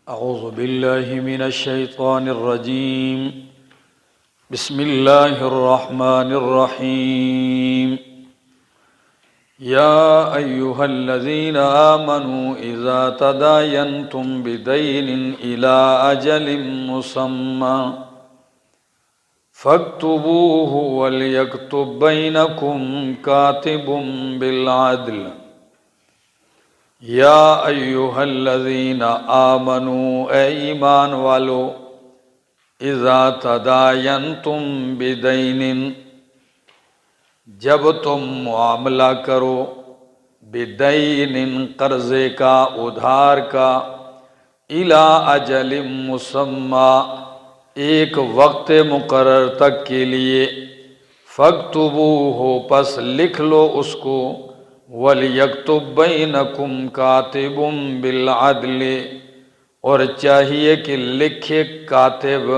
أعوذ بالله من الشيطان الرجيم. بسم الله الرحمن الرحيم. يا أيها الذين آمنوا إذا تداينتم بدين إلى أجل مسمى فاكتبوه وليكتب بينكم كاتب بالعدل. یا ایھا الذین آمنوا اے ایمان والو اذا تداینتم بدین جب تم معاملہ کرو بدین قرضے کا ادھار کا الی اجل مسمی ایک وقت مقرر تک کے لیے فاکتبوہ پس لکھ لو اس کو وَلْيَكْتُبْ بَيْنَكُمْ كَاتِبٌ بِالْعَدْلِ اور چاہیے کہ لکھے کاتب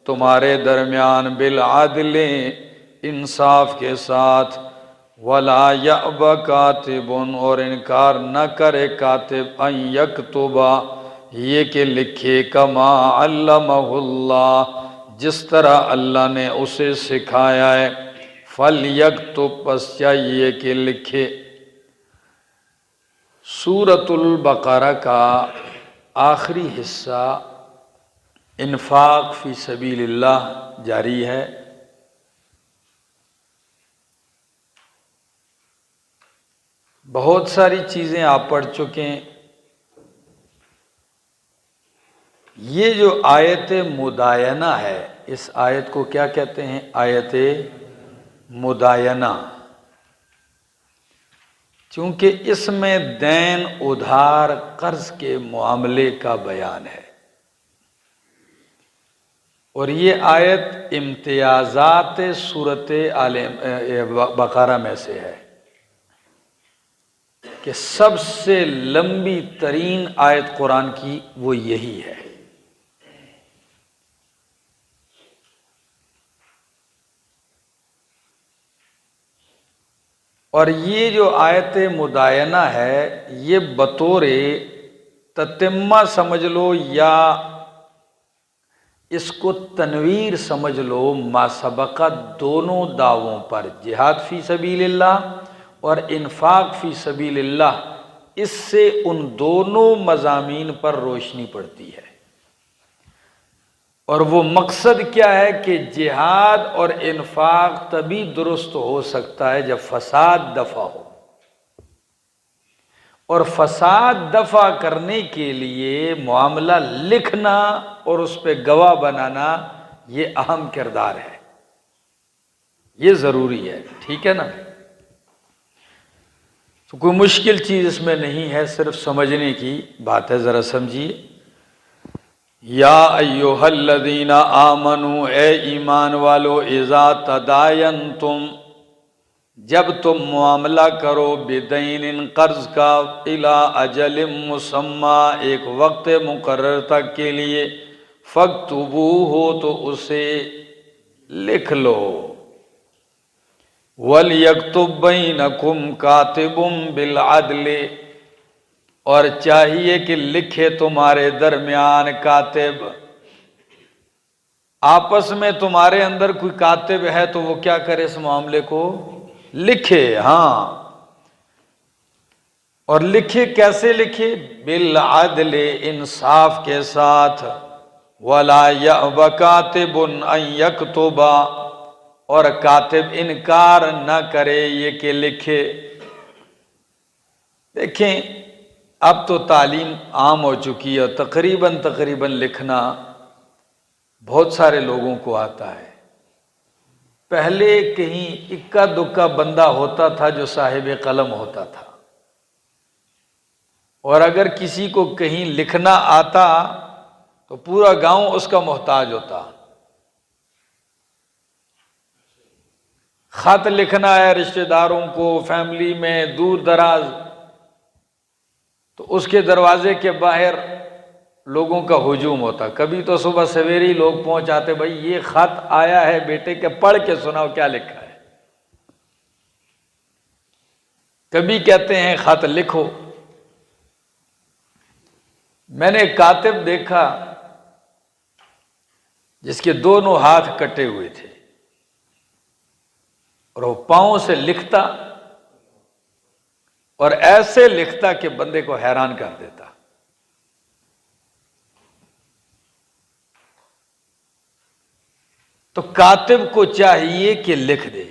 تمہارے درمیان بالعدل انصاف کے ساتھ وَلَا يَأْبَ كَاتِبٌ اور انکار نہ کرے کاتب ان یکتب یہ کہ لکھے کما علمہ اللہ جس طرح اللہ نے اسے سکھایا ہے فَلْيَكْتُبْ پس چاہیے کہ لکھے۔ سورۃ البقرہ کا آخری حصہ انفاق فی سبیل اللہ جاری ہے۔ بہت ساری چیزیں آپ پڑھ چکے ہیں۔ یہ جو آیت مداینہ ہے اس آیت کو کیا کہتے ہیں؟ آیت مداینہ، چونکہ اس میں دین ادھار قرض کے معاملے کا بیان ہے، اور یہ آیت امتیازات صورت بقرہ میں سے ہے کہ سب سے لمبی ترین آیت قرآن کی وہ یہی ہے۔ اور یہ جو آیت مداینہ ہے یہ بطور تتمہ سمجھ لو یا اس کو تنویر سمجھ لو ما سبقہ دونوں دعووں پر، جہاد فی سبیل اللہ اور انفاق فی سبیل اللہ، اس سے ان دونوں مضامین پر روشنی پڑتی ہے۔ اور وہ مقصد کیا ہے کہ جہاد اور انفاق تبھی درست ہو سکتا ہے جب فساد دفع ہو، اور فساد دفع کرنے کے لیے معاملہ لکھنا اور اس پہ گواہ بنانا یہ اہم کردار ہے، یہ ضروری ہے، ٹھیک ہے نا؟ تو کوئی مشکل چیز اس میں نہیں ہے، صرف سمجھنے کی بات ہے، ذرا سمجھیے۔ یا ایھا الذین آمنوا اے ایمان والو اذا تداینتم جب تم معاملہ کرو بدین قرض کا الی اجل مسمی ایک وقت مقرر تک کے لیے فاکتبوہ تو اسے لکھ لو وَلْيَكْتُبْ بَيْنَكُمْ كَاتِبٌ بِالْعَدْلِ اور چاہیے کہ لکھے تمہارے درمیان کاتب، آپس میں تمہارے اندر کوئی کاتب ہے تو وہ کیا کرے؟ اس معاملے کو لکھے۔ ہاں، اور لکھے کیسے لکھے؟ بالعدل انصاف کے ساتھ، وَلَا يَأْبَ كَاتِبٌ أَن يَكْتُبَ اور کاتب انکار نہ کرے یہ کہ لکھے۔ دیکھیں اب تو تعلیم عام ہو چکی ہے، تقریباً لکھنا بہت سارے لوگوں کو آتا ہے۔ پہلے کہیں اکا دکا بندہ ہوتا تھا جو صاحب قلم ہوتا تھا، اور اگر کسی کو کہیں لکھنا آتا تو پورا گاؤں اس کا محتاج ہوتا۔ خط لکھنا ہے رشتہ داروں کو، فیملی میں دور دراز، تو اس کے دروازے کے باہر لوگوں کا ہجوم ہوتا۔ کبھی تو صبح سویرے لوگ پہنچ آتے، بھائی یہ خط آیا ہے بیٹے کے، پڑھ کے سناؤ کیا لکھا ہے۔ کبھی کہتے ہیں خط لکھو، میں نے ایک کاتب دیکھا جس کے دونوں ہاتھ کٹے ہوئے تھے اور وہ پاؤں سے لکھتا اور ایسے لکھتا کہ بندے کو حیران کر دیتا۔ تو کاتب کو چاہیے کہ لکھ دے،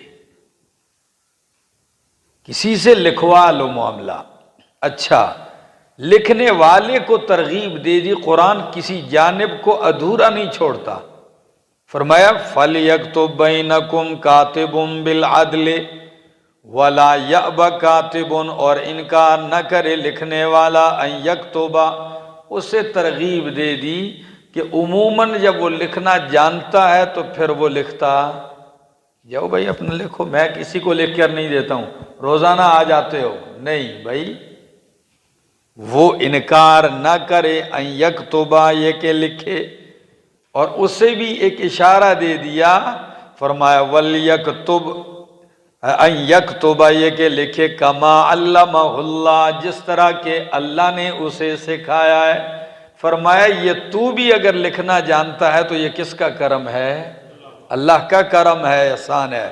کسی سے لکھوا لو معاملہ۔ اچھا، لکھنے والے کو ترغیب دے دی۔ قرآن کسی جانب کو ادھورا نہیں چھوڑتا۔ فرمایا فَلْيَكْتُبْ بَيْنَكُمْ كَاتِبٌ بِالْعَدْلِ وَلَا يَأْبَ كَاتِبٌ، اور انکار نہ کرے لکھنے والا ان یکتب، اسے ترغیب دے دی کہ عموماً جب وہ لکھنا جانتا ہے تو پھر وہ لکھتا، جاؤ بھائی اپنا لکھو، میں کسی کو لکھ کر نہیں دیتا ہوں، روزانہ آ جاتے ہو، نہیں بھائی، وہ انکار نہ کرے ان یکتب، یہ کہ لکھے۔ اور اسے بھی ایک اشارہ دے دیا، فرمایا وَلْيَكْتُبْ ان یکتب، یہ کہ لکھے کما علمہ اللہ، جس طرح کہ اللہ نے اسے سکھایا ہے۔ فرمایا یہ تو بھی اگر لکھنا جانتا ہے تو یہ کس کا کرم ہے؟ اللہ کا کرم ہے، احسان ہے۔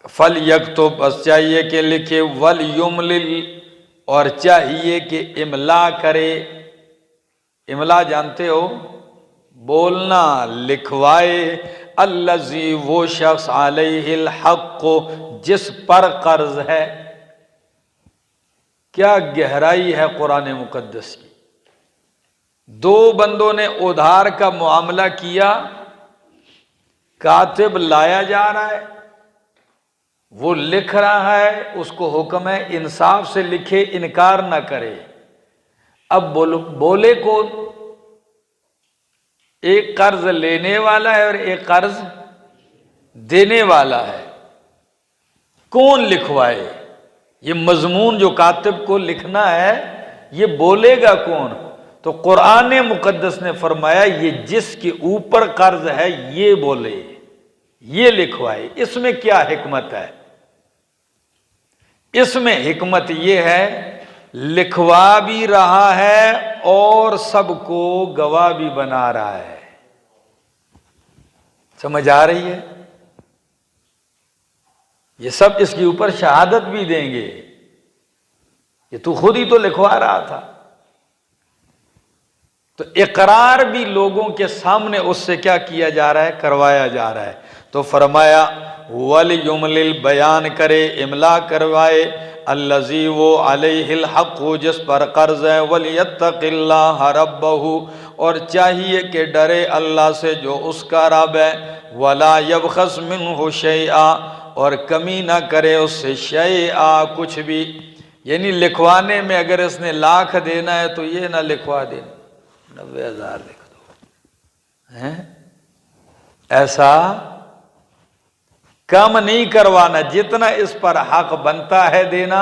فَلْيَكْتُبْ، بس چاہیے کہ لکھے، وَلْيُمْلِلْ، اور چاہیے کہ املا کرے۔ املا جانتے ہو؟ بولنا، لکھوائے۔ الذی، وہ شخص، علیہ الحق، جس پر قرض ہے۔ کیا گہرائی ہے قرآن مقدس کی! دو بندوں نے ادھار کا معاملہ کیا، کاتب لایا جا رہا ہے، وہ لکھ رہا ہے، اس کو حکم ہے انصاف سے لکھے، انکار نہ کرے۔ اب بولے کو ایک قرض لینے والا ہے اور ایک قرض دینے والا ہے، کون لکھوائے؟ یہ مضمون جو کاتب کو لکھنا ہے یہ بولے گا کون؟ تو قرآن مقدس نے فرمایا یہ جس کے اوپر قرض ہے یہ بولے، یہ لکھوائے۔ اس میں کیا حکمت ہے؟ اس میں حکمت یہ ہے لکھوا بھی رہا ہے اور سب کو گواہ بھی بنا رہا ہے۔ سمجھ آ رہی ہے؟ یہ سب اس کے اوپر شہادت بھی دیں گے، یہ تو خود ہی تو لکھوا رہا تھا۔ تو اقرار بھی لوگوں کے سامنے اس سے کیا کیا جا رہا ہے؟ کروایا جا رہا ہے۔ تو فرمایا وَلْيُمْلِلْ، بیان کرے، املا کروائے، الذی، وہ، علیہ الحق، جس پر قرض ہے، وَلْيَتَّقِ اللَّهَ رَبَّهُ، اور چاہیے کہ ڈرے اللہ سے جو اس کا رب ہے، وَلَا يَبْخَسْ مِنْهُ شَيْئًا، اور کمی نہ کرے اس سے شیئا، کچھ بھی۔ یعنی لکھوانے میں اگر اس نے 1,00,000 دینا ہے تو یہ نہ لکھوا دے 90,000 لکھ دو، ایسا کم نہیں کروانا، جتنا اس پر حق بنتا ہے دینا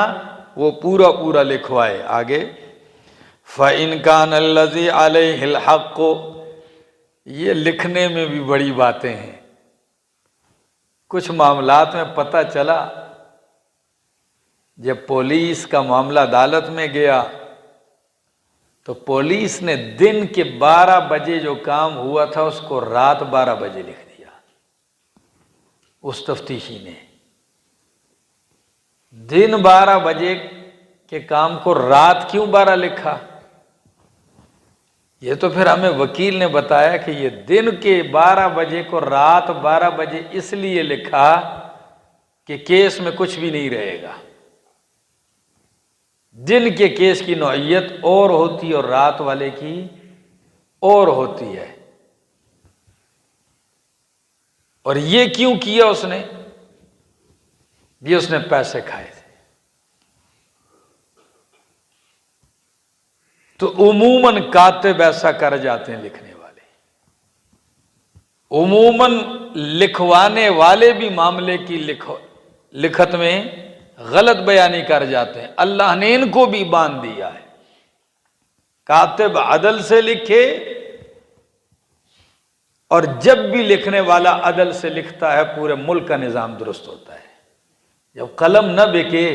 وہ پورا پورا لکھوائے۔ آگے فَإِنْ كَانَ الَّذِي عَلَيْهِ الْحَقُّ، یہ لکھنے میں بھی بڑی باتیں ہیں۔ کچھ معاملات میں پتہ چلا، جب پولیس کا معاملہ عدالت میں گیا تو پولیس نے دن کے 12 بجے جو کام ہوا تھا اس کو رات 12 بجے لکھ دیا۔ اس تفتیشی نے دن 12 بجے کے کام کو رات کیوں 12 لکھا؟ یہ تو پھر ہمیں وکیل نے بتایا کہ یہ دن کے 12 بجے کو رات 12 بجے اس لیے لکھا کہ کیس میں کچھ بھی نہیں رہے گا۔ دن کے کیس کی نوعیت اور ہوتی ہے اور رات والے کی اور ہوتی ہے۔ اور یہ کیوں کیا اس نے؟ یہ اس نے پیسے کھائے تھے۔ تو عموماً کاتب ایسا کر جاتے ہیں، لکھنے والے عموماً لکھوانے والے بھی معاملے کی لکھت میں غلط بیانی کر جاتے ہیں۔ اللہ نے ان کو بھی باندھ دیا ہے، کاتب عدل سے لکھے، اور جب بھی لکھنے والا عدل سے لکھتا ہے پورے ملک کا نظام درست ہوتا ہے۔ جب قلم نہ بکے،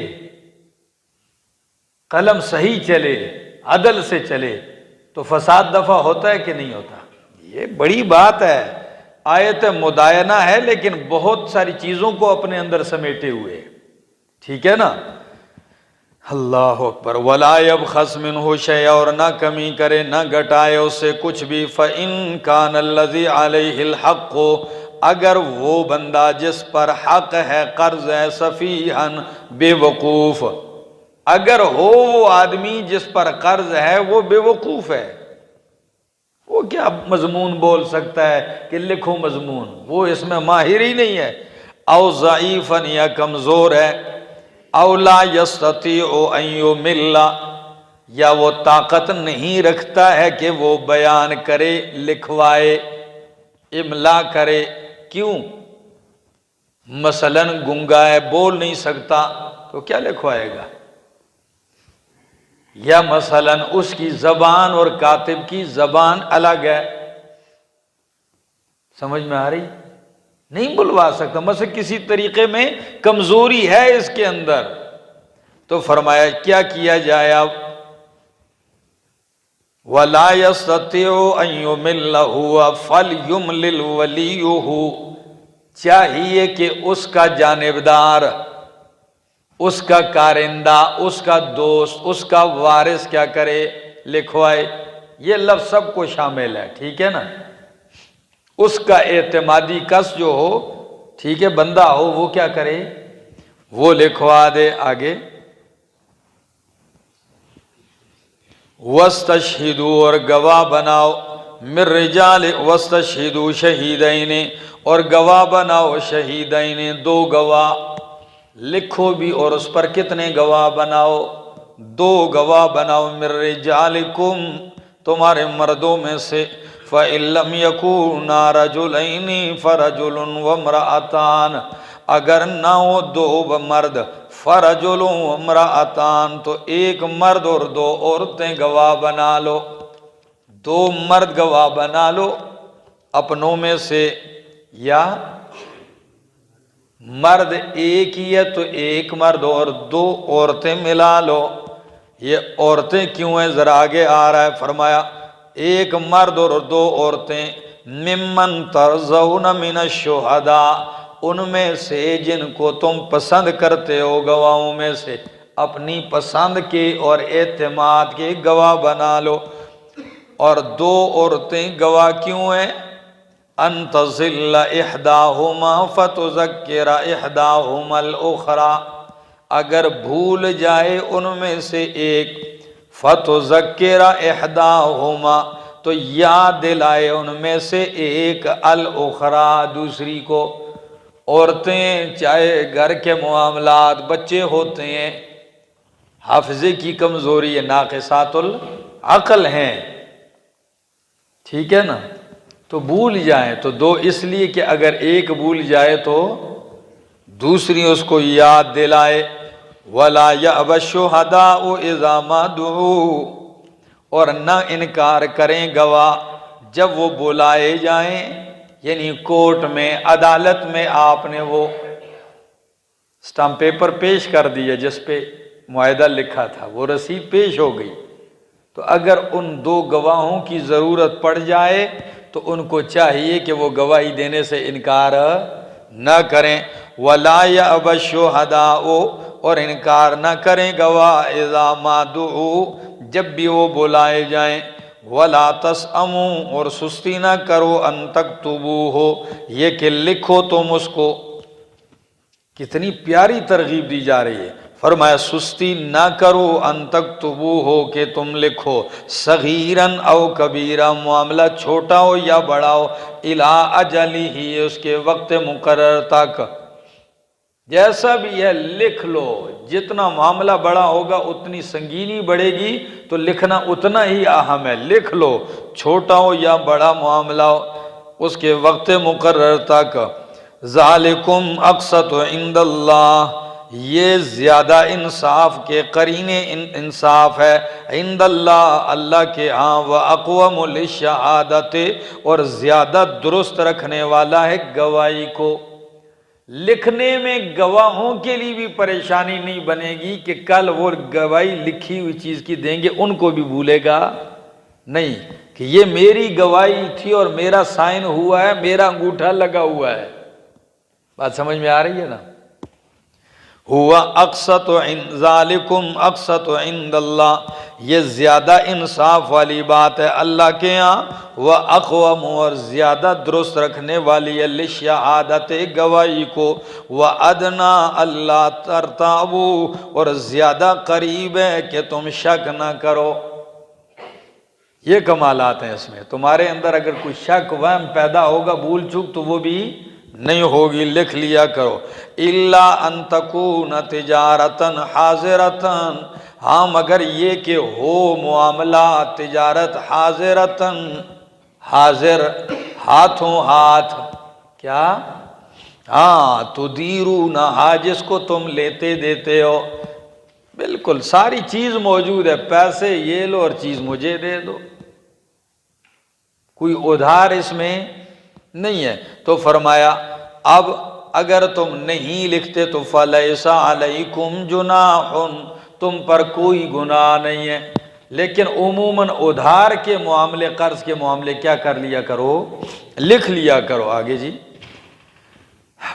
قلم صحیح چلے، عدل سے چلے، تو فساد دفع ہوتا ہے کہ نہیں ہوتا؟ یہ بڑی بات ہے، آیت مدائنہ ہے لیکن بہت ساری چیزوں کو اپنے اندر سمیٹے ہوئے، ٹھیک ہے نا؟ اللہ اکبر۔ وَلَا يَبْخَسْ مِنْهُ شَيْئًا، اور نہ کمی کرے نہ گھٹائے اس سے کچھ بھی۔ فَإِن كَانَ الَّذِي عَلَيْهِ الْحَقُّ، اگر وہ بندہ جس پر حق ہے، قرض ہے، سفیہاً بے وقوف، اگر ہو وہ آدمی جس پر قرض ہے وہ بے وقوف ہے، وہ کیا مضمون بول سکتا ہے کہ لکھو مضمون، وہ اس میں ماہر ہی نہیں ہے۔ او ضعیفاً، یا کمزور ہے، او لا یستطیع ان یمل، یا وہ طاقت نہیں رکھتا ہے کہ وہ بیان کرے، لکھوائے، املا کرے۔ کیوں؟ مثلاً گنگا ہے، بول نہیں سکتا تو کیا لکھوائے گا؟ یا مثلاً اس کی زبان اور کاتب کی زبان الگ ہے، سمجھ میں آ رہی؟ نہیں بلوا سکتا، مثلا کسی طریقے میں کمزوری ہے اس کے اندر، تو فرمایا کیا کیا جائے اب؟ وَلَا يَسْتَطِيعُ أَن يُمِلَّهُ فَلْيُمْلِلْ وَلِيُّهُ، چاہیے کہ اس کا جانبدار، اس کا کارندہ، اس کا دوست، اس کا وارث کیا کرے؟ لکھوائے۔ یہ لفظ سب کو شامل ہے، ٹھیک ہے نا؟ اس کا اعتمادی کس جو ہو، ٹھیک ہے، بندہ ہو، وہ کیا کرے؟ وہ لکھوا دے۔ آگے وَاسْتَشْهِدُوا، اور گواہ بناؤ، مِن رِجَالِ وَاسْتَشْهِدُوا شَهِیدَینِ، اور گواہ بناؤ شہیدین، دو گواہ، لکھو بھی اور اس پر کتنے گواہ بناؤ؟ دو گواہ بناؤ، مِن رِجَالِکُمْ، تمہارے مردوں میں سے، فَإِن لَّمْ يَكُونَا رَجُلَيْنِ فَرَجُلٌ وَامْرَأَتَانِ، اگر نہ ہو دو مرد، فَرَجُلٌ وَامْرَأَتَانِ، تو ایک مرد اور دو عورتیں گواہ بنا لو، دو مرد گواہ بنا لو اپنوں میں سے، یا مرد ایک ہی ہے تو ایک مرد اور دو عورتیں ملا لو۔ یہ عورتیں کیوں ہیں؟ ذرا آگے آ رہا ہے، فرمایا ایک مرد اور دو عورتیں، ممن ترضون من الشہداء، ان میں سے جن کو تم پسند کرتے ہو گواہوں میں سے، اپنی پسند کے اور اعتماد کے گواہ بنا لو۔ اور دو عورتیں گواہ کیوں ہیں؟ ان تضل احداہما فتذکر احداہما الاخری، اگر بھول جائے ان میں سے ایک، فتذکر احداہما، تو یاد دلائے ان میں سے ایک، الاخری، دوسری کو۔ عورتیں چاہے گھر کے معاملات، بچے ہوتے ہیں، حافظے کی کمزوری ہے، ناقصات العقل ہیں، ٹھیک ہے نا؟ تو بھول جائیں تو دو، اس لیے کہ اگر ایک بھول جائے تو دوسری اس کو یاد دلائے۔ وَلَا يَأْبَ الشُّهَدَاءُ إِذَا مَا دُعُوا، اور نہ انکار کریں گواہ جب وہ بلائے جائیں، یعنی کورٹ میں، عدالت میں آپ نے وہ اسٹامپ پیپر پیش کر دیا جس پہ معاہدہ لکھا تھا، وہ رسید پیش ہو گئی، تو اگر ان دو گواہوں کی ضرورت پڑ جائے تو ان کو چاہیے کہ وہ گواہی دینے سے انکار نہ کریں۔ وَلَا يَأْبَ الشُّهَدَاءُ، اور انکار نہ کریں گواہ، اذا ما دعوا، جب بھی وہ بلائے جائیں۔ وَلَا تَسْأَمُوا، اور سستی نہ کرو، ان تکتبوہ، یہ کہ لکھو تم اس کو۔ کتنی پیاری ترغیب دی جا رہی ہے، فرمایا سستی نہ کرو، ان تکتبوہ، کہ تم لکھو، صغیراً او کبیرا، معاملہ چھوٹا ہو یا بڑا ہو، الی اجلہ، اس کے وقت مقرر تک، جیسا بھی ہے لکھ لو۔ جتنا معاملہ بڑا ہوگا اتنی سنگینی بڑھے گی، تو لکھنا اتنا ہی اہم ہے، لکھ لو، چھوٹا ہو یا بڑا معاملہ ہو، اس کے وقت مقرر تک۔ ذالکم اقسط عند اللہ، یہ زیادہ انصاف کے قرینے انصاف ہے، عند اللہ، اللہ کے ہاں، واقوم للشہادت، اور زیادہ درست رکھنے والا ہے گواہی کو۔ لکھنے میں گواہوں کے لیے بھی پریشانی نہیں بنے گی کہ کل وہ گواہی لکھی ہوئی چیز کی دیں گے، ان کو بھی بھولے گا نہیں کہ یہ میری گواہی تھی اور میرا سائن ہوا ہے، میرا انگوٹھا لگا ہوا ہے۔ بات سمجھ میں آ رہی ہے نا؟ ہوا اقسط عند ذالکم اقسط عند اللہ، یہ زیادہ انصاف والی بات ہے اللہ کے ہاں، وہ اقوم، اور زیادہ درست رکھنے والی ہے لشہادت گواہی کو، وہ ادنا اللہ ترتابو، اور زیادہ قریب ہے کہ تم شک نہ کرو۔ یہ کمالات ہیں اس میں، تمہارے اندر اگر کوئی شک وہم پیدا ہوگا بھول چوک تو وہ بھی نہیں ہوگی، لکھ لیا کرو۔ الا ان تکون تجارتا حاضرتا، ہاں مگر یہ کہ ہو معاملہ تجارت حاضرتا، حاضر ہاتھوں ہاتھ، کیا؟ ہاں تدیرونہا، جس کو تم لیتے دیتے ہو، بالکل ساری چیز موجود ہے، پیسے یہ لو اور چیز مجھے دے دو، کوئی ادھار اس میں نہیں ہے۔ تو فرمایا اب اگر تم نہیں لکھتے تو فَلَيْسَ عَلَيْكُمْ جُنَاحٌ، تم پر کوئی گناہ نہیں ہے، لیکن عموماً ادھار کے معاملے، قرض کے معاملے کیا کر لیا کرو؟ لکھ لیا کرو۔ آگے جی،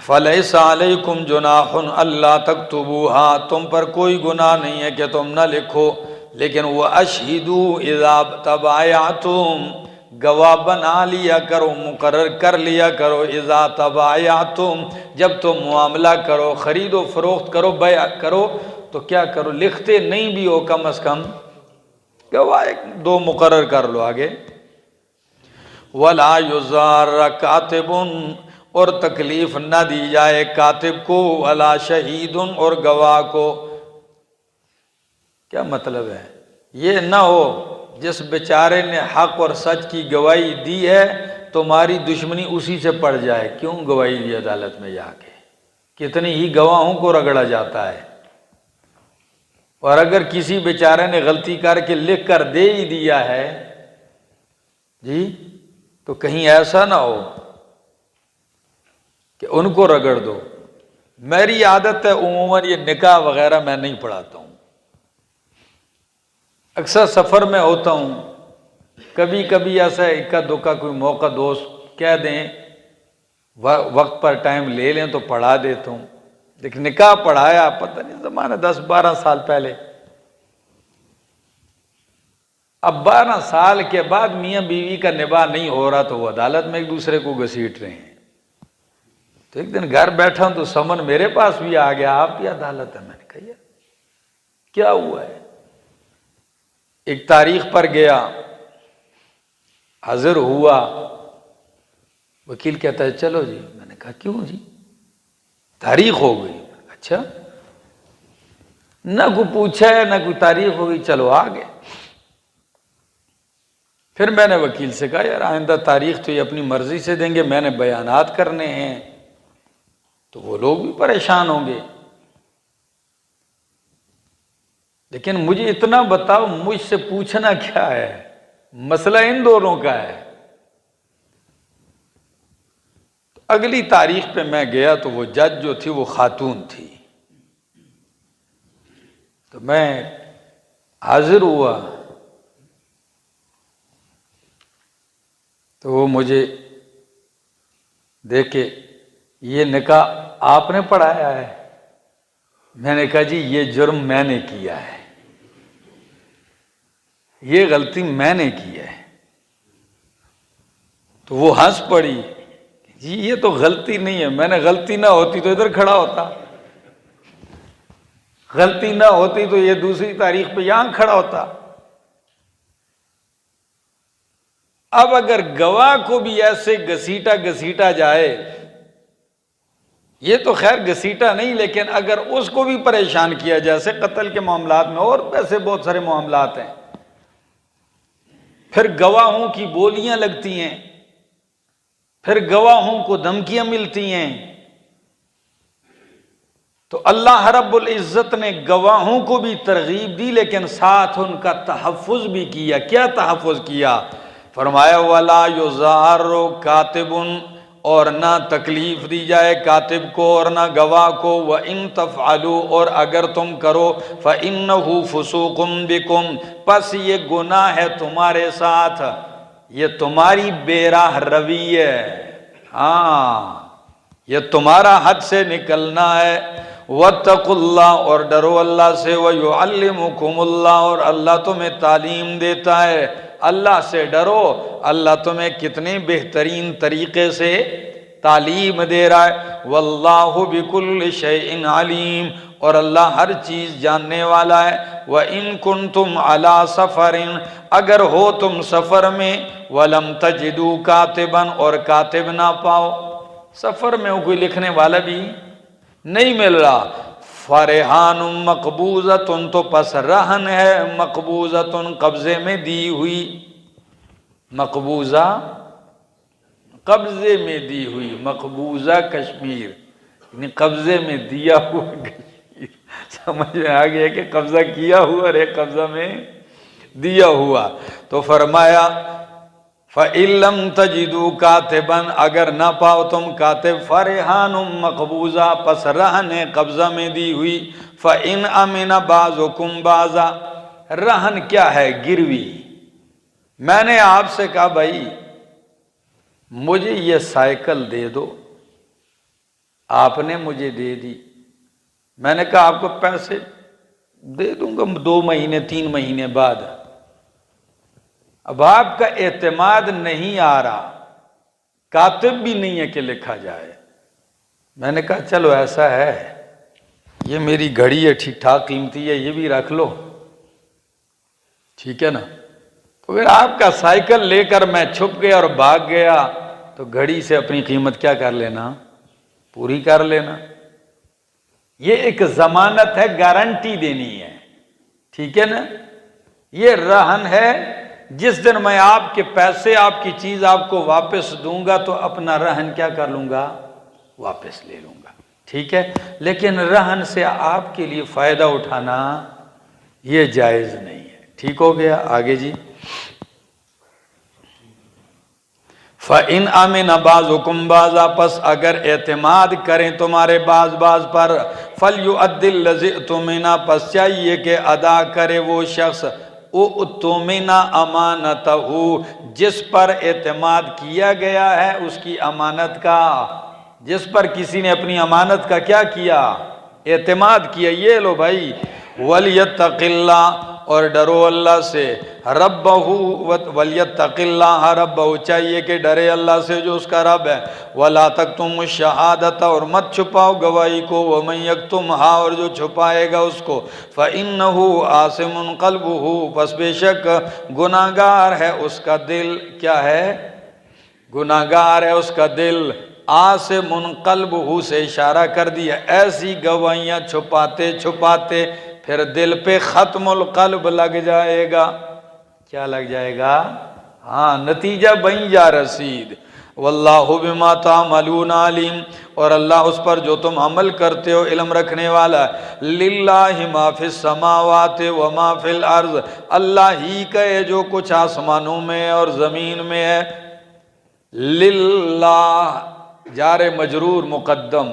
فَلَيْسَ عَلَيْكُمْ جُنَاحٌ أَلَّا تَكْتُبُوهَا، تم پر کوئی گناہ نہیں ہے کہ تم نہ لکھو، لیکن وَأَشْهِدُوا إِذَا تَبَايَعْتُمْ، گواہ بنا لیا کرو، مقرر کر لیا کرو، اذا تبایعتم، جب تم معاملہ کرو، خرید و فروخت کرو، بیع کرو، تو کیا کرو؟ لکھتے نہیں بھی ہو کم از کم گواہ ایک دو مقرر کر لو۔ آگے ولا یضار کاتب، اور تکلیف نہ دی جائے کاتب کو، ولا شہید، اور گواہ کو۔ کیا مطلب ہے؟ یہ نہ ہو جس بیچارے نے حق اور سچ کی گواہی دی ہے تمہاری دشمنی اسی سے پڑ جائے، کیوں گواہی دی عدالت میں جا کے؟ کتنی ہی گواہوں کو رگڑا جاتا ہے، اور اگر کسی بیچارے نے غلطی کر کے لکھ کر دے ہی دیا ہے جی، تو کہیں ایسا نہ ہو کہ ان کو رگڑ دو۔ میری عادت ہے عموماً یہ نکاح وغیرہ میں نہیں پڑھاتا ہوں، اکثر سفر میں ہوتا ہوں، کبھی کبھی ایسا اکا دکا کوئی موقع دوست کہہ دیں، وقت پر ٹائم لے لیں تو پڑھا دیتا ہوں، لیکن نکاح پڑھایا پتہ نہیں زمانہ 10-12 سال پہلے۔ اب 12 سال کے بعد میاں بیوی کا نباہ نہیں ہو رہا تو وہ عدالت میں ایک دوسرے کو گھسیٹ رہے ہیں۔ تو ایک دن گھر بیٹھا ہوں تو سمن میرے پاس بھی آ گیا، آپ کی عدالت ہے۔ میں نے کہا یار کیا ہوا ہے؟ ایک تاریخ پر گیا، حاضر ہوا، وکیل کہتا ہے چلو جی۔ میں نے کہا کیوں جی؟ تاریخ ہو گئی۔ اچھا، نہ کوئی پوچھا ہے نہ کوئی تاریخ ہو گئی، چلو آگے۔ پھر میں نے وکیل سے کہا یار آئندہ تاریخ تو یہ اپنی مرضی سے دیں گے، میں نے بیانات کرنے ہیں تو وہ لوگ بھی پریشان ہوں گے، لیکن مجھے اتنا بتاؤ مجھ سے پوچھنا کیا ہے؟ مسئلہ ان دونوں کا ہے۔ اگلی تاریخ پہ میں گیا تو وہ جج جو تھی وہ خاتون تھی، تو میں حاضر ہوا تو وہ مجھے دیکھ کے یہ نکاح آپ نے پڑھایا ہے؟ میں نے کہا جی یہ جرم میں نے کیا ہے، یہ غلطی میں نے کی ہے۔ تو وہ ہنس پڑی، جی یہ تو غلطی نہیں ہے۔ میں نے غلطی نہ ہوتی تو ادھر کھڑا ہوتا، غلطی نہ ہوتی تو یہ دوسری تاریخ پہ یہاں کھڑا ہوتا۔ اب اگر گواہ کو بھی ایسے گھسیٹا جائے، یہ تو خیر گھسیٹا نہیں، لیکن اگر اس کو بھی پریشان کیا جیسے قتل کے معاملات میں اور ایسے بہت سارے معاملات ہیں، پھر گواہوں کی بولیاں لگتی ہیں، پھر گواہوں کو دھمکیاں ملتی ہیں، تو اللہ رب العزت نے گواہوں کو بھی ترغیب دی لیکن ساتھ ان کا تحفظ بھی کیا۔ کیا تحفظ کیا؟ فرمایا وَلَا يُزَارُ كَاتِبٌ، اور نہ تکلیف دی جائے کاتب کو اور نہ گواہ کو، وَإِن تَفْعَلُوا اور اگر تم کرو، فَإِنَّهُ فُسُوقٌ بِكُمْ پس یہ گناہ ہے تمہارے ساتھ، یہ تمہاری بے راہ روی ہے، ہاں یہ تمہارا حد سے نکلنا ہے۔ وَاتَّقُوا اللَّهَ اور ڈرو اللہ سے، وَيُعَلِّمُكُمُ اللَّهُ اور اللہ تمہیں تعلیم دیتا ہے۔ اللہ سے ڈرو، اللہ تمہیں کتنے بہترین طریقے سے تعلیم دے رہا ہے۔ وَاللَّهُ بِكُلِّ شَيْءٍ عَلِيمٌ اور اللہ ہر چیز جاننے والا ہے۔ وَإِن كُنتُمْ عَلَى سَفَرٍ اگر ہو تم سفر میں، وَلَمْ تَجِدُوا كَاتِبًا اور کاتب نہ پاؤ، سفر میں کوئی لکھنے والا بھی نہیں مل رہا، فَرِحَانٌ مَقْبُوضَةٌ تو پس رہن ہے مقبوضۃ قبضے میں دی ہوئی، مقبوضہ قبضے میں دی ہوئی، مقبوضہ کشمیر یعنی قبضے میں دیا ہوا کشمیر، سمجھ میں آ گیا کہ قبضہ کیا ہوا اور ایک قبضہ میں دیا ہوا۔ تو فرمایا فَإِن لَّمْ تَجِدُوا كَاتِبًا اگر نہ پاؤ تم کاتب، فَرِحَانٌ مَقْبُوضَةٌ پس رہن ہے قبضہ میں دی ہوئی۔ فَإِنْ أَمِنَ بَعْضُكُمْ بَعْضًا رہن کیا ہے؟ گروی۔ میں نے آپ سے کہا بھائی مجھے یہ سائیکل دے دو، آپ نے مجھے دے دی، میں نے کہا آپ کو پیسے دے دوں گا 2 مہینے 3 مہینے بعد، اب آپ کا اعتماد نہیں آ رہا، کاتب بھی نہیں ہے کہ لکھا جائے۔ میں نے کہا چلو ایسا ہے، یہ میری گھڑی ہے ٹھیک ٹھاک قیمتی ہے، یہ بھی رکھ لو، ٹھیک ہے نا۔ تو پھر آپ کا سائیکل لے کر میں چھپ گیا اور بھاگ گیا، تو گھڑی سے اپنی قیمت کیا کر لینا؟ پوری کر لینا۔ یہ ایک ضمانت ہے، گارنٹی دینی ہے، ٹھیک ہے نا۔ یہ رہن ہے، جس دن میں آپ کے پیسے آپ کی چیز آپ کو واپس دوں گا تو اپنا رہن کیا کر لوں گا؟ واپس لے لوں گا، ٹھیک ہے۔ لیکن رہن سے آپ کے لیے فائدہ اٹھانا یہ جائز نہیں ہے، ٹھیک ہو گیا۔ آگے جی، فَإِنْ أَمِنَ بَعْضُكُمْ بَعْضًا پس اگر اعتماد کریں تمہارے بعض پر، فَلْيُؤَدِّ الَّذِي اؤْتُمِنَ پس چاہیے کہ ادا کرے وہ شخص، اؤْتُمِنَ امانتہ جس پر اعتماد کیا گیا ہے اس کی امانت کا، جس پر کسی نے اپنی امانت کا کیا کیا؟ اعتماد کیا۔ یہ لو بھائی، وَلْيَتَّقِ اللَّهَ اور ڈرو اللہ سے، رَبَّهُ وَلْيَتَّقِ اللَّهَ رَبَّهُ چاہیے کہ ڈرے اللہ سے جو اس کا رب ہے، وَلَا تَكْتُمُوا الشَّهَادَةَ اور مت چھپاؤ گواہی کو، وَمَن يَكْتُمْهَا اور جو چھپائے گا اس کو، فَإِنَّهُ آثِمٌ قَلْبُهُ پس بے شک گناہگار ہے اس کا دل، کیا ہے؟ گناہگار ہے اس کا دل۔ آثم قلبہ سے اشارہ کر دیا، ایسی گواہیاں چھپاتے چھپاتے پھر دل پہ ختم القلب لگ جائے گا۔ کیا لگ جائے گا؟ ہاں، نتیجہ بن جا رسید۔ واللہ بما تعملون علیم اور اللہ اس پر جو تم عمل کرتے ہو علم رکھنے والا ہے۔ للہ ما فی السماوات وما فی الارض اللہ ہی کا ہے جو کچھ آسمانوں میں اور زمین میں ہے۔ للہ جار مجرور مقدم،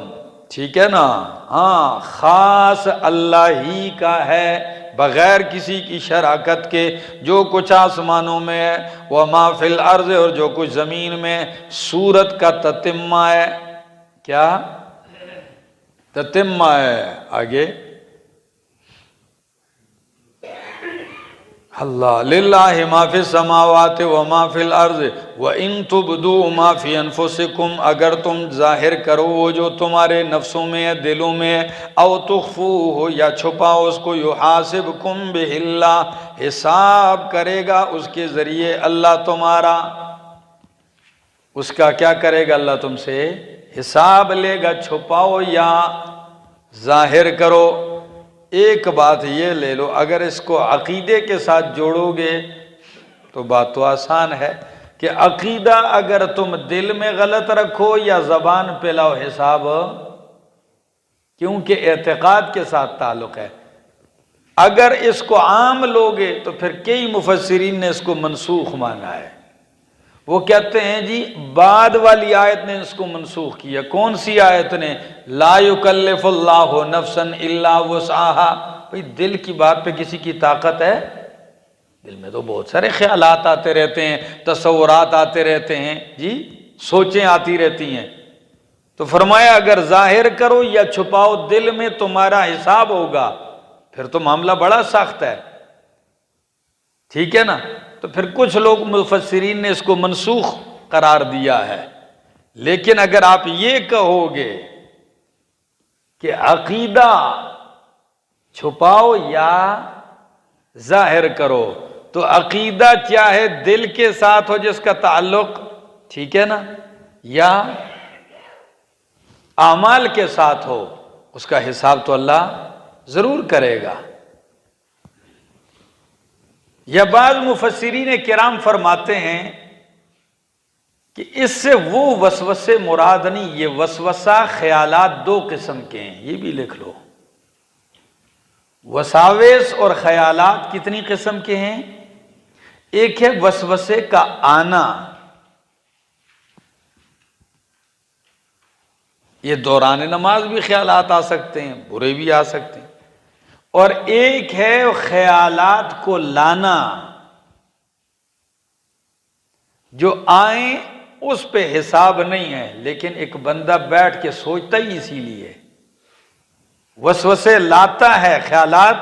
ٹھیک ہے نا، ہاں خاص اللہ ہی کا ہے بغیر کسی کی شراکت کے، جو کچھ آسمانوں میں ہے، وما فی الارض اور جو کچھ زمین میں۔ سورت کا تتمہ ہے، کیا تتمہ ہے؟ آگے اللہ للہ ما فی السماوات وما فی الارض وان تبدوا ما فی انفسکم اگر تم ظاہر کرو وہ جو تمہارے نفسوں میں ہے، دلوں میں ہے، او تخفوہ یا چھپاؤ اس کو، یحاسبکم بہ اللہ حساب کرے گا اس کے ذریعے اللہ تمہارا۔ اس کا کیا کرے گا؟ اللہ تم سے حساب لے گا، چھپاؤ یا ظاہر کرو۔ ایک بات یہ لے لو، اگر اس کو عقیدے کے ساتھ جوڑو گے تو بات تو آسان ہے کہ عقیدہ اگر تم دل میں غلط رکھو یا زبان پہ لاؤ حساب، کیونکہ اعتقاد کے ساتھ تعلق ہے۔ اگر اس کو عام لوگے تو پھر کئی مفسرین نے اس کو منسوخ مانا ہے۔ وہ کہتے ہیں جی بعد والی آیت نے اس کو منسوخ کیا. کون سی آیت نے؟ لا یکلف اللہ نفسا الا وسعها. بھئی دل کی بات پہ کسی کی طاقت ہے؟ دل میں تو بہت سارے خیالات آتے رہتے ہیں، تصورات آتے رہتے ہیں جی، سوچیں آتی رہتی ہیں. تو فرمایا اگر ظاہر کرو یا چھپاؤ دل میں تمہارا حساب ہوگا. پھر تو معاملہ بڑا سخت ہے، ٹھیک ہے نا. تو پھر کچھ لوگ مفسرین نے اس کو منسوخ قرار دیا ہے. لیکن اگر آپ یہ کہو گے کہ عقیدہ چھپاؤ یا ظاہر کرو، تو عقیدہ چاہے دل کے ساتھ ہو جس کا تعلق، ٹھیک ہے نا، یا اعمال کے ساتھ ہو، اس کا حساب تو اللہ ضرور کرے گا. یا بعض مفسرین کرام فرماتے ہیں کہ اس سے وہ وسوسے مراد نہیں، یہ وسوسہ خیالات دو قسم کے ہیں، یہ بھی لکھ لو. وساوس اور خیالات کتنی قسم کے ہیں؟ ایک ہے وسوسے کا آنا، یہ دوران نماز بھی خیالات آ سکتے ہیں، برے بھی آ سکتے ہیں. اور ایک ہے خیالات کو لانا، جو آئیں اس پہ حساب نہیں ہے، لیکن ایک بندہ بیٹھ کے سوچتا ہی اسی لیے، وسوسے لاتا ہے، خیالات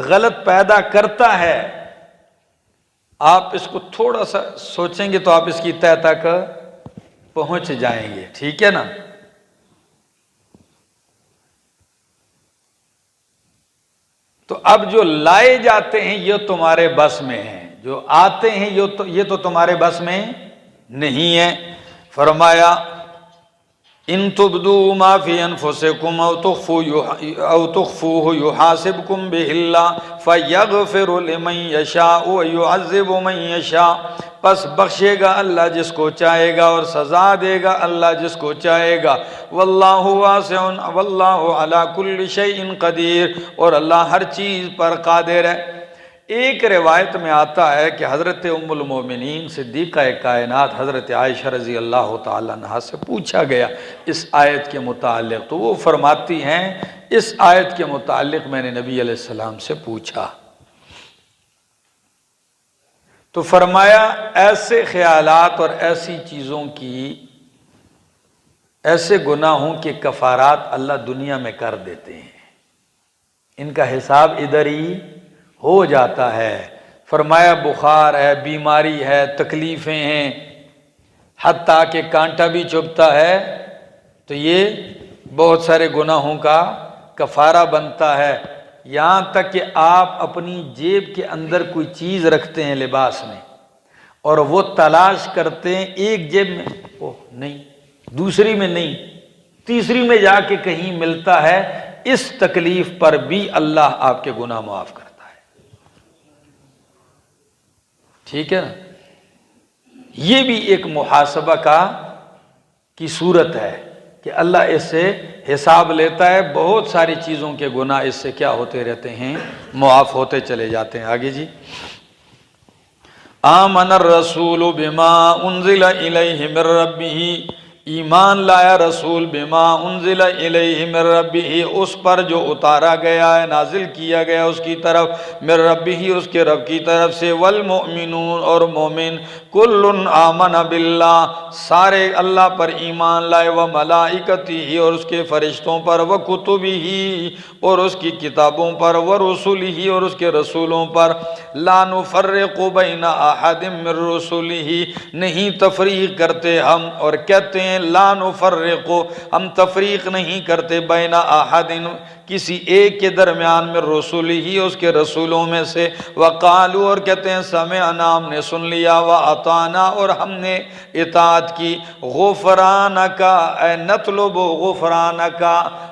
غلط پیدا کرتا ہے. آپ اس کو تھوڑا سا سوچیں گے تو آپ اس کی تہ تک پہنچ جائیں گے، ٹھیک ہے نا. تو اب جو لائے جاتے ہیں یہ تمہارے بس میں ہیں، جو آتے ہیں یہ تو تمہارے بس میں نہیں ہے. فرمایا ان تبدوا ما فی انفسکم او تخفوه یحاسبکم بہ اللہ فیغفر لمن یشاء ویعذب من یشاء. پس بخشے گا اللہ جس کو چاہے گا اور سزا دے گا اللہ جس کو چاہے گا. واللہ واسع واللہ علی کل شیء قدیر، اور اللہ ہر چیز پر قادر ہے. ایک روایت میں آتا ہے کہ حضرت ام المومنین صدیقہ کائنات حضرت عائشہ رضی اللہ تعالیٰ عنہا سے پوچھا گیا اس آیت کے متعلق، تو وہ فرماتی ہیں اس آیت کے متعلق میں نے نبی علیہ السلام سے پوچھا، تو فرمایا ایسے خیالات اور ایسی چیزوں کی، ایسے گناہوں کے کفارات اللہ دنیا میں کر دیتے ہیں، ان کا حساب ادھر ہی ہو جاتا ہے. فرمایا بخار ہے، بیماری ہے، تکلیفیں ہیں، حتیٰ کہ کانٹا بھی چبھتا ہے تو یہ بہت سارے گناہوں کا کفارہ بنتا ہے. یہاں تک کہ آپ اپنی جیب کے اندر کوئی چیز رکھتے ہیں لباس میں اور وہ تلاش کرتے ہیں، ایک جیب میں اوہ نہیں، دوسری میں نہیں، تیسری میں جا کے کہیں ملتا ہے، اس تکلیف پر بھی اللہ آپ کے گناہ معاف کرتا ہے. ٹھیک ہے نا. یہ بھی ایک محاسبہ کی صورت ہے کہ اللہ اس سے حساب لیتا ہے. بہت ساری چیزوں کے گناہ اس سے کیا ہوتے رہتے ہیں؟ معاف ہوتے چلے جاتے ہیں. آگے جی، آمن الرسول بما انزل الیہ من ربہ، ایمان لایا رسول بما انزل الیہ من ربہ، اس پر جو اتارا گیا ہے، نازل کیا گیا اس کی طرف، من ربہ اس کے رب کی طرف سے، والمؤمنون اور مومن، کل آمن باللہ سارے اللہ پر ایمان لائے، وملائکتہ اور اس کے فرشتوں پر، وکتبہ اور اس کی کتابوں پر، ورسلہ اور اس کے رسولوں پر، لا نفرق بین احد من رسلہ نہیں تفریق کرتے ہم، اور کہتے ہیں لا نفرق ہم تفریق نہیں کرتے بین احد کسی ایک کے درمیان میں رسول ہی اس کے رسولوں میں سے، وقالو اور کہتے ہیں سمعنا ہم نے سن لیا، واطعنا اور ہم نے اطاعت کی، غفرانک اے نطلب غفرانک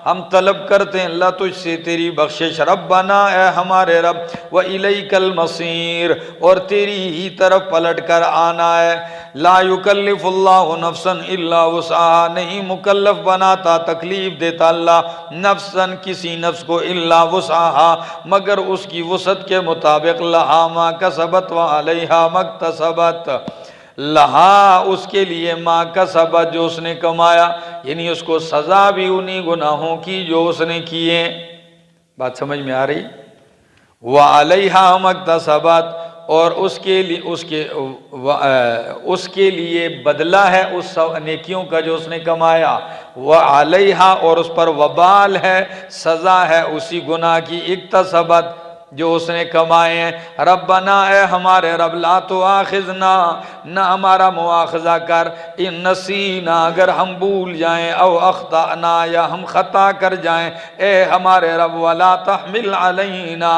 ہم طلب کرتے ہیں اللہ تجھ سے تیری بخشش، ربنا اے ہمارے رب، وإلیک المصیر اور تیری ہی طرف پلٹ کر آنا ہے. لا یکلف اللہ نفسا الا وسعها نہیں مکلف بناتا، تکلیف دیتا اللہ نفسا کسی نفس کو، الا وسعها مگر اس کی وسعت کے مطابق، لہا ما کسبت وعلیہا ما اکتسبت لہا اس کے لیے ما کسبت جو اس نے کمایا، یعنی اس کو سزا بھی انہی گناہوں کی جو اس نے کیے۔ بات سمجھ میں آ رہی؟ وَعَلَيْهَا مَكْتَسَبَتْ اور اس کے لیے بدلہ ہے اس نیکیوں کا جو اس نے کمایا، وَعَلَيْهَا اور اس پر وبال ہے، سزا ہے اسی گناہ کی، اکتسبت جو اس نے کمائے ہیں۔ ربنا اے ہمارے رب، لا تؤاخذنا نہ ہمارا مواخذہ کر، ان نسینا اگر ہم بھول جائیں، او اخطأنا یا ہم خطا کر جائیں، اے ہمارے رب، ولا تحمل علینا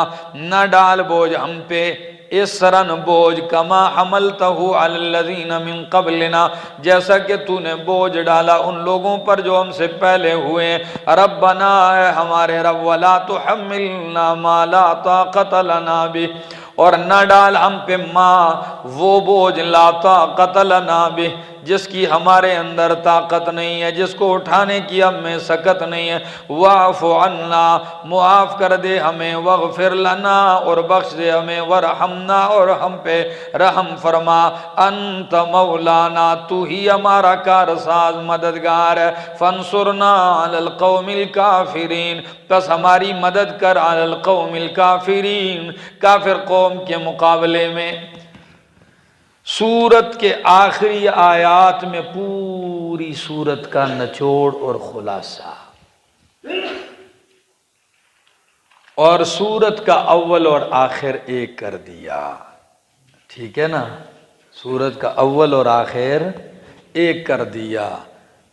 نہ ڈال بوجھ ہم پہ، اسرن بوجھ، کما حملتہ علی الذین من قبلنا جیسا کہ تو نے بوجھ ڈالا ان لوگوں پر جو ہم سے پہلے ہوئے۔ ربنا اے ہمارے رب، ولا تحملنا ما لا طاقت لنا بہ اور نہ ڈال ہم پہ ما وہ بوجھ لا طاقت لنا بہ جس کی ہمارے اندر طاقت نہیں ہے، جس کو اٹھانے کی ہم میں سکت نہیں ہے۔ واعف عنا معاف کر دے ہمیں، واغفر لنا اور بخش دے ہمیں، ورحمنا اور ہم پہ رحم فرما، انت مولانا تو ہی ہمارا کارساز مددگار ہے، فانصرنا علی القوم الکافرین بس ہماری مدد کر علی القوم الکافرین کافر قوم کے مقابلے میں۔ سورت کے آخری آیات میں پوری سورت کا نچوڑ اور خلاصہ، اور سورت کا اول اور آخر ایک کر دیا، ٹھیک ہے نا؟ سورت کا اول اور آخر ایک کر دیا۔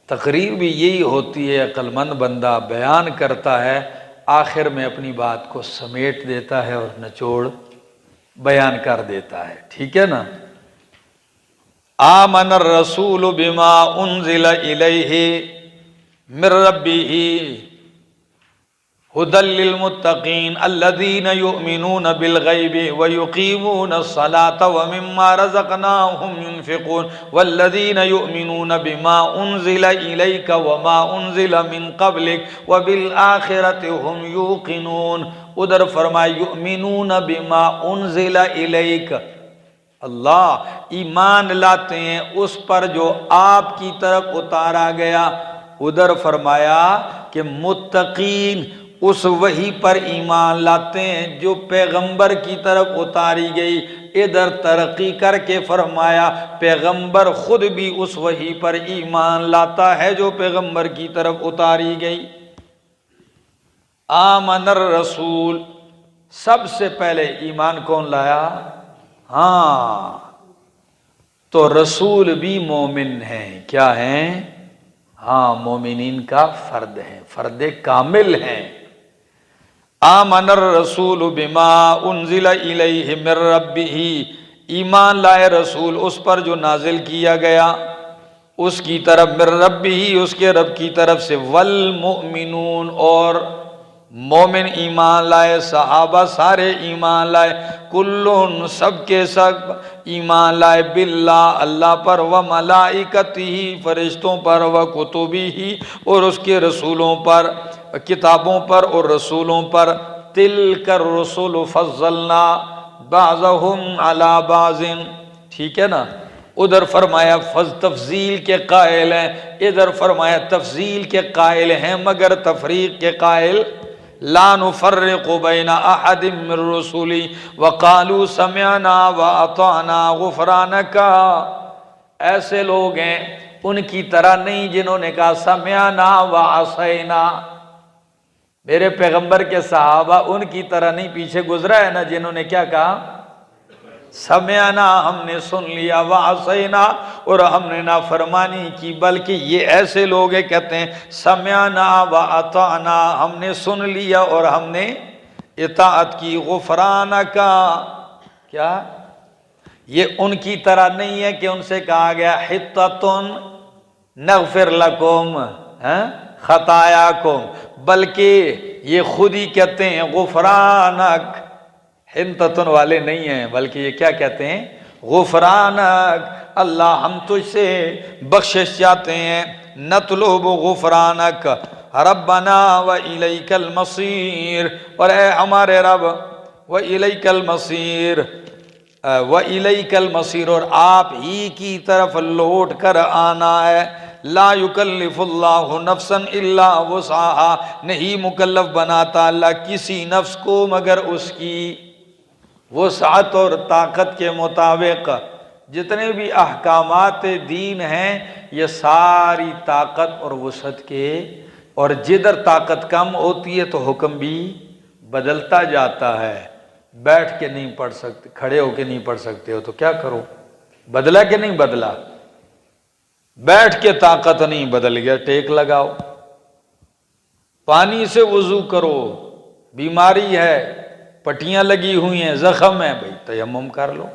تقریر بھی یہی ہوتی ہے، عقل مند بندہ بیان کرتا ہے، آخر میں اپنی بات کو سمیٹ دیتا ہے اور نچوڑ بیان کر دیتا ہے، ٹھیک ہے نا؟ آمن الرسول بما انزل الیہ من ربہ ھدی للمتقین الذین یؤمنون بالغیب ویقیمون الصلاة ومما رزقناہم ينفقون والذین یؤمنون بما انزل الیک وما انزل من قبلک وبالآخرۃ ھم یوقنون۔ ادھر فرمائے یؤمنون بما انزل الیک، اللہ ایمان لاتے ہیں اس پر جو آپ کی طرف اتارا گیا۔ ادھر فرمایا کہ متقین اس وحی پر ایمان لاتے ہیں جو پیغمبر کی طرف اتاری گئی۔ ادھر ترقی کر کے فرمایا پیغمبر خود بھی اس وحی پر ایمان لاتا ہے جو پیغمبر کی طرف اتاری گئی۔ آمن الرسول، سب سے پہلے ایمان کون لایا؟ ہاں تو رسول بھی مومن ہیں، کیا ہیں؟ ہاں مومنین کا فرد ہیں، فرد کامل ہیں۔ آمن الرسول بما انزل الیہ من ربہ، ایمان لائے رسول اس پر جو نازل کیا گیا اس کی طرف، من ربہ اس کے رب کی طرف سے، والمؤمنون اور مومن ایمان لائے، صحابہ سارے ایمان لائے، کلن سب کے سب ایمان لائے، باللہ اللہ پر، وملائکتہ فرشتوں پر، وکتبہ اور اس کے رسولوں پر، کتابوں پر اور رسولوں پر، تلک الرسل فضلنا بعضهم علی بعض، ٹھیک ہے نا؟ ادھر فرمایا تفضیل کے قائل ہیں، ادھر فرمایا تفضیل کے قائل ہیں مگر تفریق کے قائل، لا نفرق بین احد من رسولی وقالوا سمعنا واطعنا غفرانک، ایسے لوگ ہیں ان کی طرح نہیں جنہوں نے کہا سمعنا وعصینا، میرے پیغمبر کے صحابہ ان کی طرح نہیں، پیچھے گزرا ہے نا جنہوں نے کیا کہا؟ سمعنا ہم نے سن لیا، وعصینا اور ہم نے نافرمانی کی، بلکہ یہ ایسے لوگ ہیں کہتے ہیں سمعنا واطعنا ہم نے سن لیا اور ہم نے اطاعت کی، غفرانک کیا؟ یہ ان کی طرح نہیں ہے کہ ان سے کہا گیا حطۃ نغفر لکم خطایاکم، بلکہ یہ خود ہی کہتے ہیں غفرانک، حنطتن والے نہیں ہیں بلکہ یہ کیا کہتے ہیں؟ غفرانک، اللہ ہم تجھ سے بخشش چاہتے ہیں، نطلب غفرانک ربنا وإلیک المصیر، اور اے ہمارے رب وإلیک المصیر وَإِلَيْكَ الْمَصِيرُ، اور آپ ہی کی طرف لوٹ کر آنا ہے۔ لا یکلف اللہ نفسا الا وسعها، نہیں مکلف بناتا اللہ کسی نفس کو مگر اس کی وسعت اور طاقت کے مطابق۔ جتنے بھی احکامات دین ہیں یہ ساری طاقت اور وسعت کے، اور جدھر طاقت کم ہوتی ہے تو حکم بھی بدلتا جاتا ہے۔ بیٹھ کے نہیں پڑھ سکتے، کھڑے ہو کے نہیں پڑھ سکتے ہو تو کیا کرو؟ بدلا کہ نہیں بدلا؟ بیٹھ کے طاقت نہیں، بدل گیا ٹیک لگاؤ۔ پانی سے وضو کرو، بیماری ہے، پٹیاں لگی ہوئی ہیں، زخم ہے، بھئی تیمم کر لو۔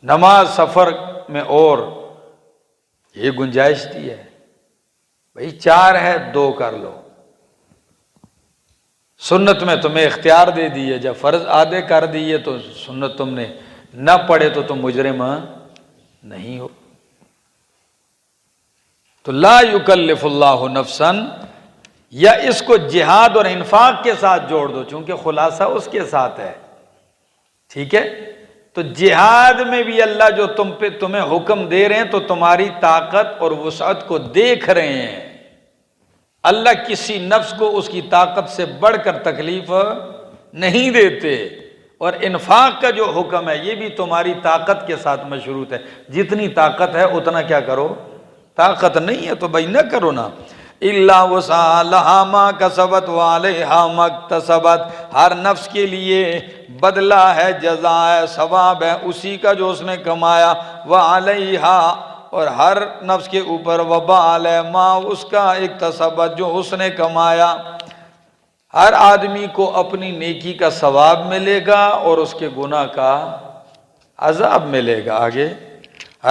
نماز سفر میں اور یہ گنجائش دی ہے، بھئی 4 ہے 2 کر لو۔ سنت میں تمہیں اختیار دے دیے، جب فرض آدھے کر دیے تو سنت تم نے نہ پڑھے تو تم مجرم نہیں ہو۔ تو لا یکلف اللہ نفسا، یا اس کو جہاد اور انفاق کے ساتھ جوڑ دو چونکہ خلاصہ اس کے ساتھ ہے، ٹھیک ہے؟ تو جہاد میں بھی اللہ جو تمہیں حکم دے رہے ہیں تو تمہاری طاقت اور وسعت کو دیکھ رہے ہیں۔ اللہ کسی نفس کو اس کی طاقت سے بڑھ کر تکلیف نہیں دیتے، اور انفاق کا جو حکم ہے یہ بھی تمہاری طاقت کے ساتھ مشروط ہے۔ جتنی طاقت ہے اتنا کیا کرو، طاقت نہیں ہے تو بھائی نہ کرو نا۔ الا وسعها لها ما کسبت وعلیها ما اکتسبت، ہر نفس کے لیے بدلہ ہے، جزا ہے، ثواب ہے اسی کا جو اس نے کمایا، وعلیها، اور ہر نفس کے اوپر وبال ہے ما اس کا اکتسبت جو اس نے کمایا۔ ہر آدمی کو اپنی نیکی کا ثواب ملے گا اور اس کے گناہ کا عذاب ملے گا۔ آگے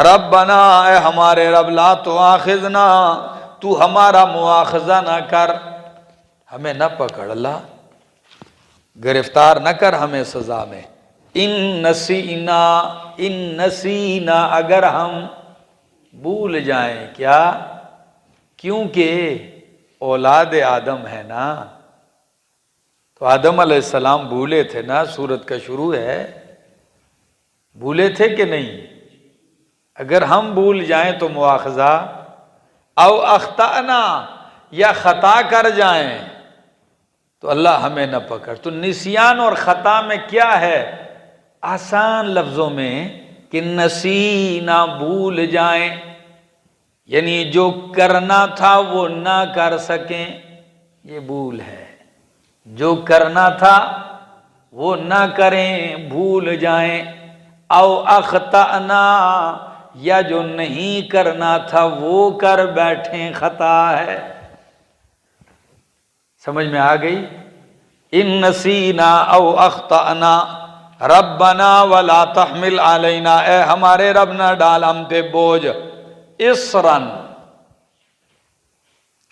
ربنا، اے ہمارے رب، لا تؤاخذنا، تو ہمارا مواخذہ نہ کر، ہمیں نہ پکڑ اللہ، گرفتار نہ کر ہمیں سزا میں۔ ان نسینا، اگر ہم بھول جائیں، کیا؟ کیونکہ اولاد آدم ہے نا، تو آدم علیہ السلام بھولے تھے نا، سورت کا شروع ہے، بھولے تھے کہ نہیں؟ اگر ہم بھول جائیں تو مواخذہ، او اخطأنا، یا خطا کر جائیں تو اللہ ہمیں نہ پکڑ۔ تو نسیان اور خطا میں کیا ہے؟ آسان لفظوں میں کہ نسینا، بھول جائیں، یعنی جو کرنا تھا وہ نہ کر سکیں، یہ بھول ہے۔ جو کرنا تھا وہ نہ کریں، بھول جائیں۔ او اخطأنا، یا جو نہیں کرنا تھا وہ کر بیٹھیں، خطا ہے۔ سمجھ میں آ گئی؟ ان نسینا او اخطأنا ربنا ولا تحمل علینا، اے ہمارے رب نہ ڈال ہم پہ بوجھ، اسرن،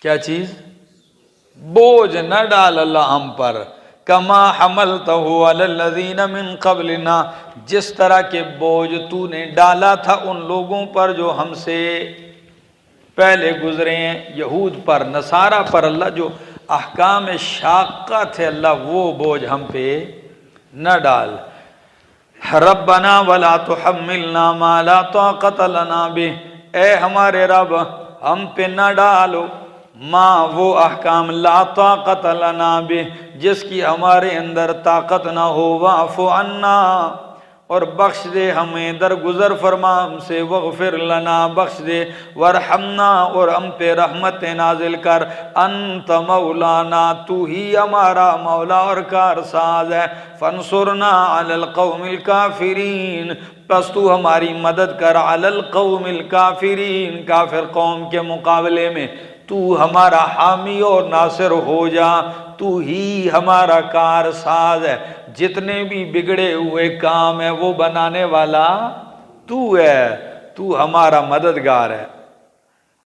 کیا چیز؟ بوجھ نہ ڈال اللہ ہم پر، کما حملتہ علی الذین من قبلنا، جس طرح کے بوجھ تو نے ڈالا تھا ان لوگوں پر جو ہم سے پہلے گزرے ہیں، یہود پر، نصارہ پر، اللہ جو احکام شاقہ تھے اللہ وہ بوجھ ہم پہ نہ ڈال۔ ربنا ولا تحملنا ما لا طاقت لنا بہ، اے ہمارے رب ہم پہ نہ ڈالو ماں وہ احکام لا طاقت لنا بہ جس کی ہمارے اندر طاقت نہ ہو، واعف عنا، اور بخش دے ہمیں، درگزر فرما ہم سے، واغفر لنا، بخش دے، وارحمنا، اور ہم پہ رحمت نازل کر، انت مولانا، تو ہی ہمارا مولا اور کارساز ہے، فانصرنا علی القوم الکافرین، پس تو ہماری مدد کر، علی القوم الکافرین، کافر قوم کے مقابلے میں تو ہمارا حامی اور ناصر ہو جا، تو ہی ہمارا کار ساز ہے، جتنے بھی بگڑے ہوئے کام ہیں وہ بنانے والا تو ہے، تو ہمارا مددگار ہے۔